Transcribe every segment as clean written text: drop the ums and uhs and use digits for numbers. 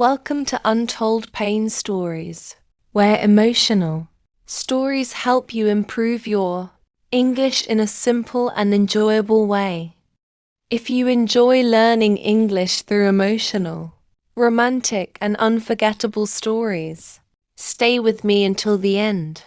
Welcome to Untold Pain Stories, where emotional stories help you improve your English in a simple and enjoyable way. If you enjoy learning English through emotional, romantic, and unforgettable stories, stay with me until the end.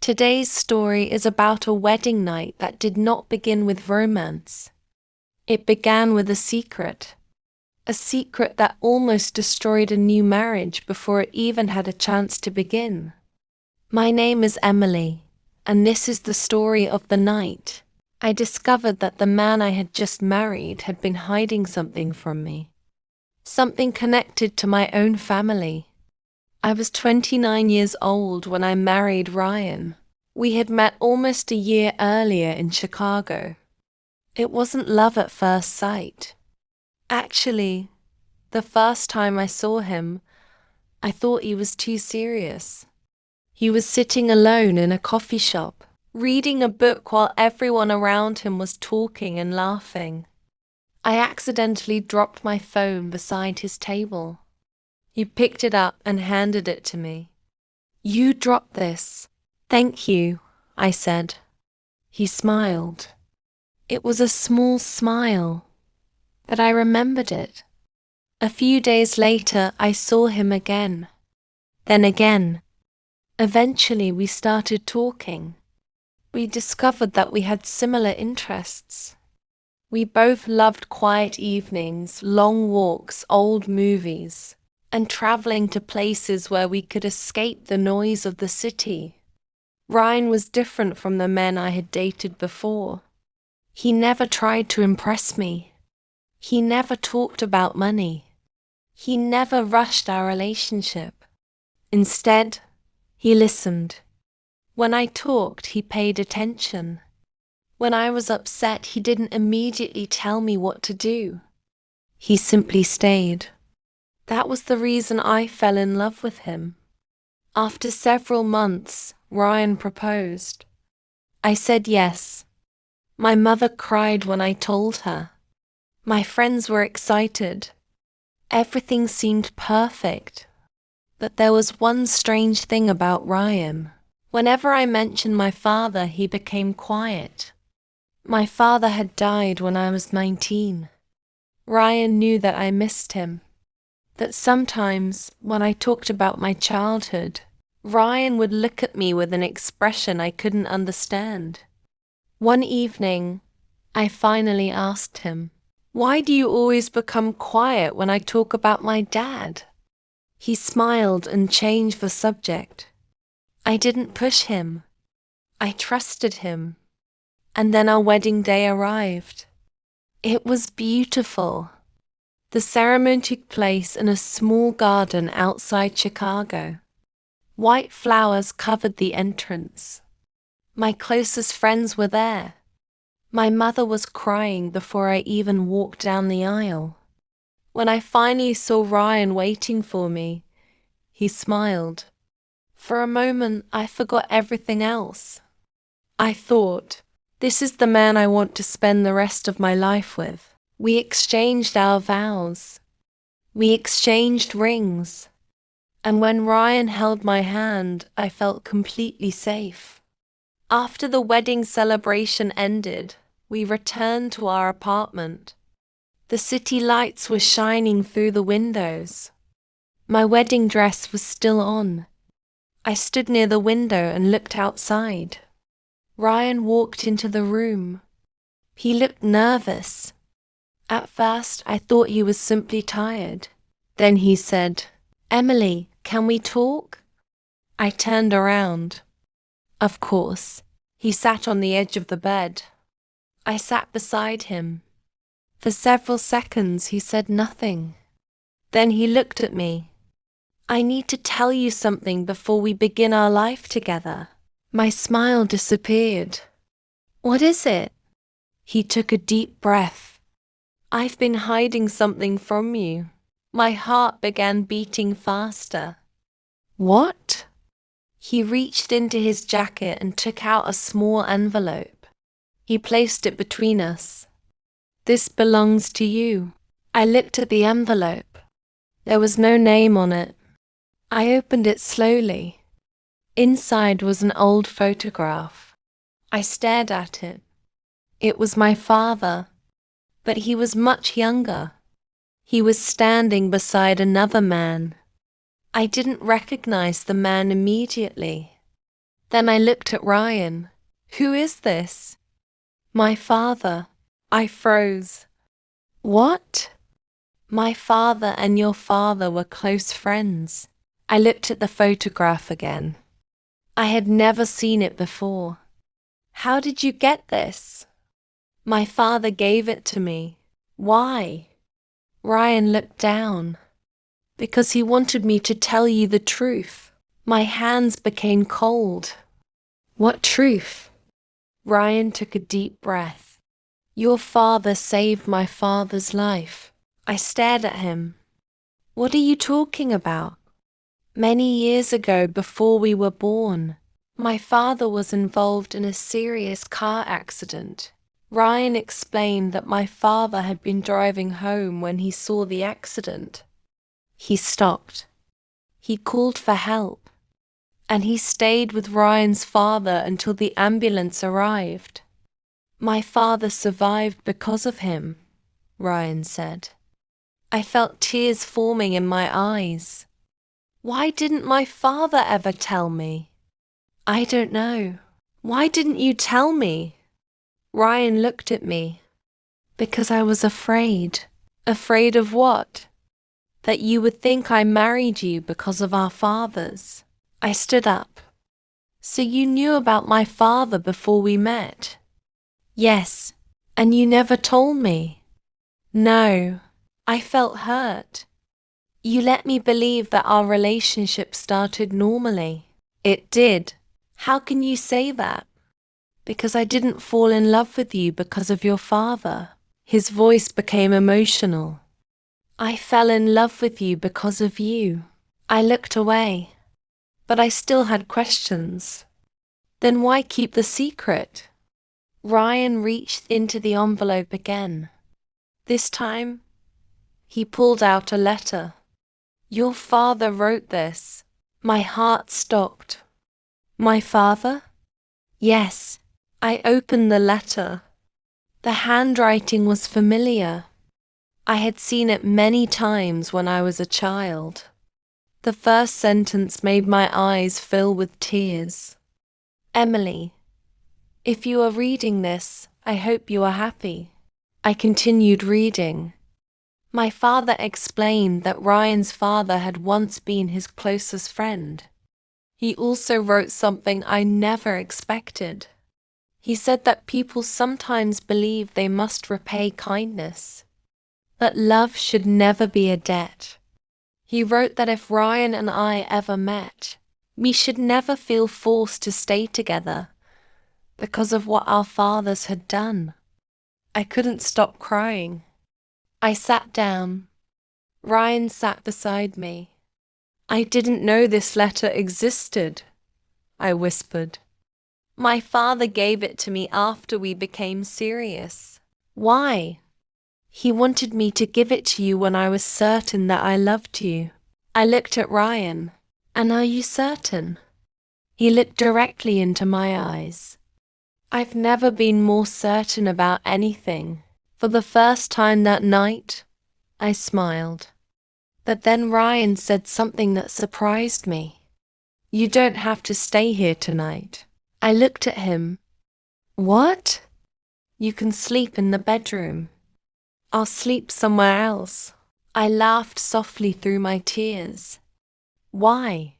Today's story is about a wedding night that did not begin with romance. It began with a secret that almost destroyed a new marriage before it even had a chance to begin. My name is Emily, and this is the story of the night I discovered that the man I had just married had been hiding something from me. Something connected to my own family. I was 29 years old when I married Ryan. We had met almost a year earlier in Chicago. It wasn't love at first sight. Actually, the first time I saw him, I thought he was too serious. He was sitting alone in a coffee shop, reading a book while everyone around him was talking and laughing. I accidentally dropped my phone beside his table. He picked it up and handed it to me. "You dropped this." "Thank you," I said. He smiled. It was a small smile, but I remembered it. A few days later, I saw him again. Then again. Eventually, we started talking. We discovered that we had similar interests. We both loved quiet evenings, long walks, old movies, and traveling to places where we could escape the noise of the city. Ryan was different from the men I had dated before. He never tried to impress me. He never talked about money. He never rushed our relationship. Instead, he listened. When I talked, he paid attention. When I was upset, he didn't immediately tell me what to do. He simply stayed. That was the reason I fell in love with him. After several months, Ryan proposed. I said yes. My mother cried when I told her. My friends were excited. Everything seemed perfect. But there was one strange thing about Ryan. Whenever I mentioned my father, he became quiet. My father had died when I was 19. Ryan knew that I missed him. That sometimes, when I talked about my childhood, Ryan would look at me with an expression I couldn't understand. One evening, I finally asked him, "Why do you always become quiet when I talk about my dad?" He smiled and changed the subject. I didn't push him. I trusted him. And then our wedding day arrived. It was beautiful. The ceremony took place in a small garden outside Chicago. White flowers covered the entrance. My closest friends were there. My mother was crying before I even walked down the aisle. When I finally saw Ryan waiting for me, he smiled. For a moment, I forgot everything else. I thought, this is the man I want to spend the rest of my life with. We exchanged our vows. We exchanged rings. And when Ryan held my hand, I felt completely safe. After the wedding celebration ended, we returned to our apartment. The city lights were shining through the windows. My wedding dress was still on. I stood near the window and looked outside. Ryan walked into the room. He looked nervous. At first, I thought he was simply tired. Then he said, "Emily, can we talk?" I turned around. Of course, he sat on the edge of the bed. I sat beside him. For several seconds, he said nothing. Then he looked at me. "I need to tell you something before we begin our life together." My smile disappeared. "What is it?" He took a deep breath. "I've been hiding something from you." My heart began beating faster. "What?" He reached into his jacket and took out a small envelope. He placed it between us. "This belongs to you." I looked at the envelope. There was no name on it. I opened it slowly. Inside was an old photograph. I stared at it. It was my father, but he was much younger. He was standing beside another man. I didn't recognize the man immediately. Then I looked at Ryan. Who is this? My father. I froze. What? My father and your father were close friends. I looked at the photograph again. I had never seen it before. How did you get this? My father gave it to me. Why? Ryan looked down. Because he wanted me to tell you the truth. My hands became cold. What truth? Ryan took a deep breath. Your father saved my father's life. I stared at him. What are you talking about? Many years ago, before we were born, my father was involved in a serious car accident. Ryan explained that my father had been driving home when he saw the accident. He stopped. He called for help. And he stayed with Ryan's father until the ambulance arrived. My father survived because of him, Ryan said. I felt tears forming in my eyes. Why didn't my father ever tell me? I don't know. Why didn't you tell me? Ryan looked at me. Because I was afraid. Afraid of what? That you would think I married you because of our fathers. I stood up. So you knew about my father before we met? Yes, and you never told me. No, I felt hurt. You let me believe that our relationship started normally. It did. How can you say that? Because I didn't fall in love with you because of your father. His voice became emotional. I fell in love with you because of you. I looked away, but I still had questions. Then why keep the secret? Ryan reached into the envelope again. This time, he pulled out a letter. Your father wrote this. My heart stopped. My father? Yes. I opened the letter. The handwriting was familiar. I had seen it many times when I was a child. The first sentence made my eyes fill with tears. Emily, if you are reading this, I hope you are happy. I continued reading. My father explained that Ryan's father had once been his closest friend. He also wrote something I never expected. He said that people sometimes believe they must repay kindness, but love should never be a debt. He wrote that if Ryan and I ever met, we should never feel forced to stay together because of what our fathers had done. I couldn't stop crying. I sat down. Ryan sat beside me. I didn't know this letter existed, I whispered. My father gave it to me after we became serious. Why? He wanted me to give it to you when I was certain that I loved you. I looked at Ryan. And are you certain? He looked directly into my eyes. I've never been more certain about anything. For the first time that night, I smiled. But then Ryan said something that surprised me. You don't have to stay here tonight. I looked at him. What? You can sleep in the bedroom. I'll sleep somewhere else. I laughed softly through my tears. Why?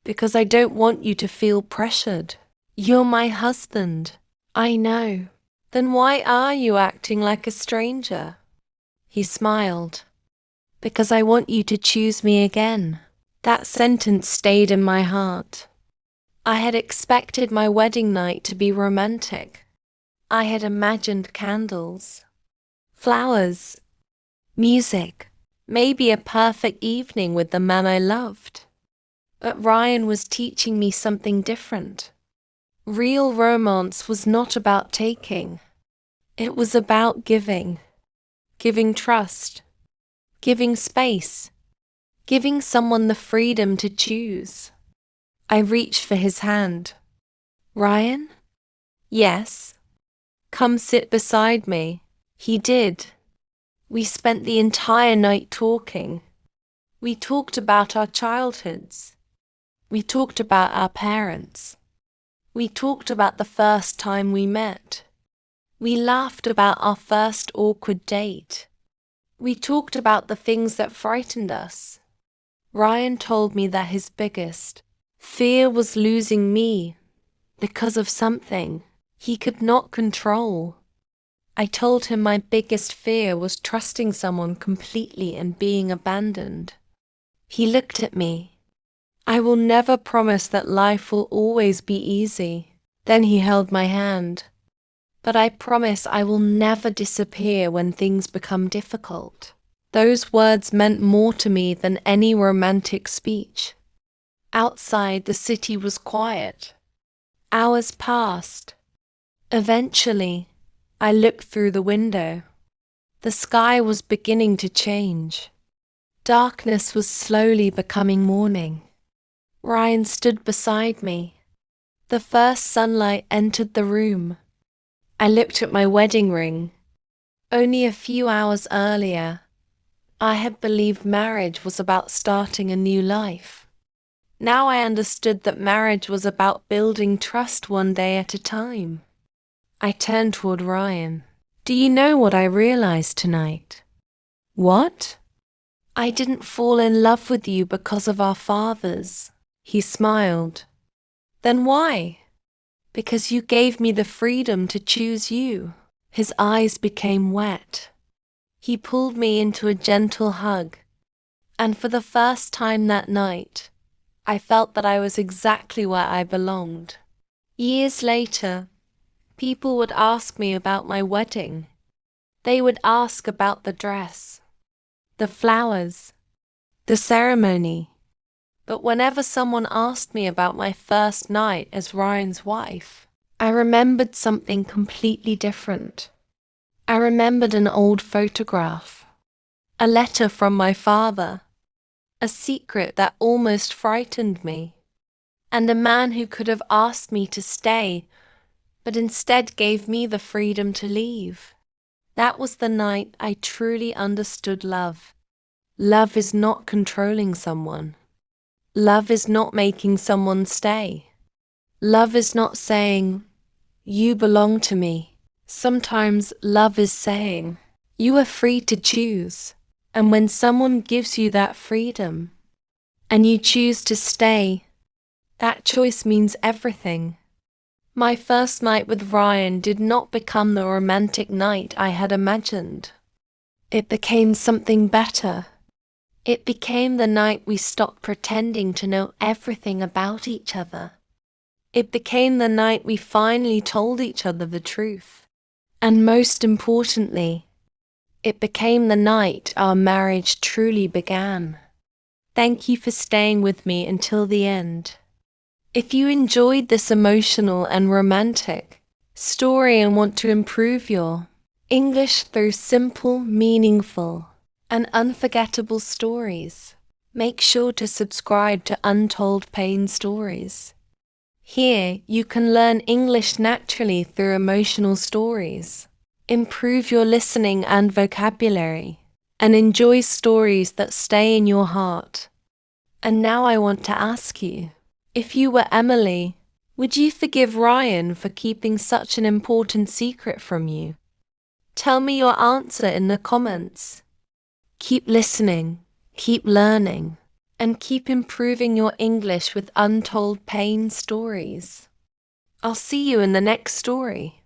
Because I don't want you to feel pressured. You're my husband. I know. Then why are you acting like a stranger? He smiled. Because I want you to choose me again. That sentence stayed in my heart. I had expected my wedding night to be romantic. I had imagined candles, flowers, music, maybe a perfect evening with the man I loved. But Ryan was teaching me something different. Real romance was not about taking. It was about giving. Giving trust. Giving space. giving someone the freedom to choose. I reached for his hand. Ryan? Yes. Come sit beside me. He did. We spent the entire night talking. We talked about our childhoods. We talked about our parents. We talked about the first time we met. We laughed about our first awkward date. We talked about the things that frightened us. Ryan told me that his biggest fear was losing me because of something he could not control. I told him my biggest fear was trusting someone completely and being abandoned. He looked at me. I will never promise that life will always be easy. Then he held my hand. But I promise I will never disappear when things become difficult. Those words meant more to me than any romantic speech. Outside, the city was quiet. Hours passed. Eventually, I looked through the window. The sky was beginning to change. Darkness was slowly becoming morning. Ryan stood beside me. The first sunlight entered the room. I looked at my wedding ring. Only a few hours earlier, I had believed marriage was about starting a new life. Now I understood that marriage was about building trust one day at a time. I turned toward Ryan. Do you know what I realized tonight? What? I didn't fall in love with you because of our fathers. He smiled. Then why? Because you gave me the freedom to choose you. His eyes became wet. He pulled me into a gentle hug. And for the first time that night, I felt that I was exactly where I belonged. Years later, people would ask me about my wedding. They would ask about the dress, the flowers, the ceremony. But whenever someone asked me about my first night as Ryan's wife, I remembered something completely different. I remembered an old photograph, a letter from my father, a secret that almost frightened me, and a man who could have asked me to stay, but instead gave me the freedom to leave. That was the night I truly understood love. Love is not controlling someone. Love is not making someone stay. Love is not saying, you belong to me. Sometimes love is saying, you are free to choose. And when someone gives you that freedom, and you choose to stay, that choice means everything. My first night with Ryan did not become the romantic night I had imagined. It became something better. It became the night we stopped pretending to know everything about each other. It became the night we finally told each other the truth. And most importantly, it became the night our marriage truly began. Thank you for staying with me until the end. If you enjoyed this emotional and romantic story and want to improve your English through simple, meaningful, and unforgettable stories, make sure to subscribe to Untold Pain Stories. Here, you can learn English naturally through emotional stories, improve your listening and vocabulary, and enjoy stories that stay in your heart. And now I want to ask you, if you were Emily, would you forgive Ryan for keeping such an important secret from you? Tell me your answer in the comments. Keep listening, keep learning, and keep improving your English with Untold Pain Stories. I'll see you in the next story.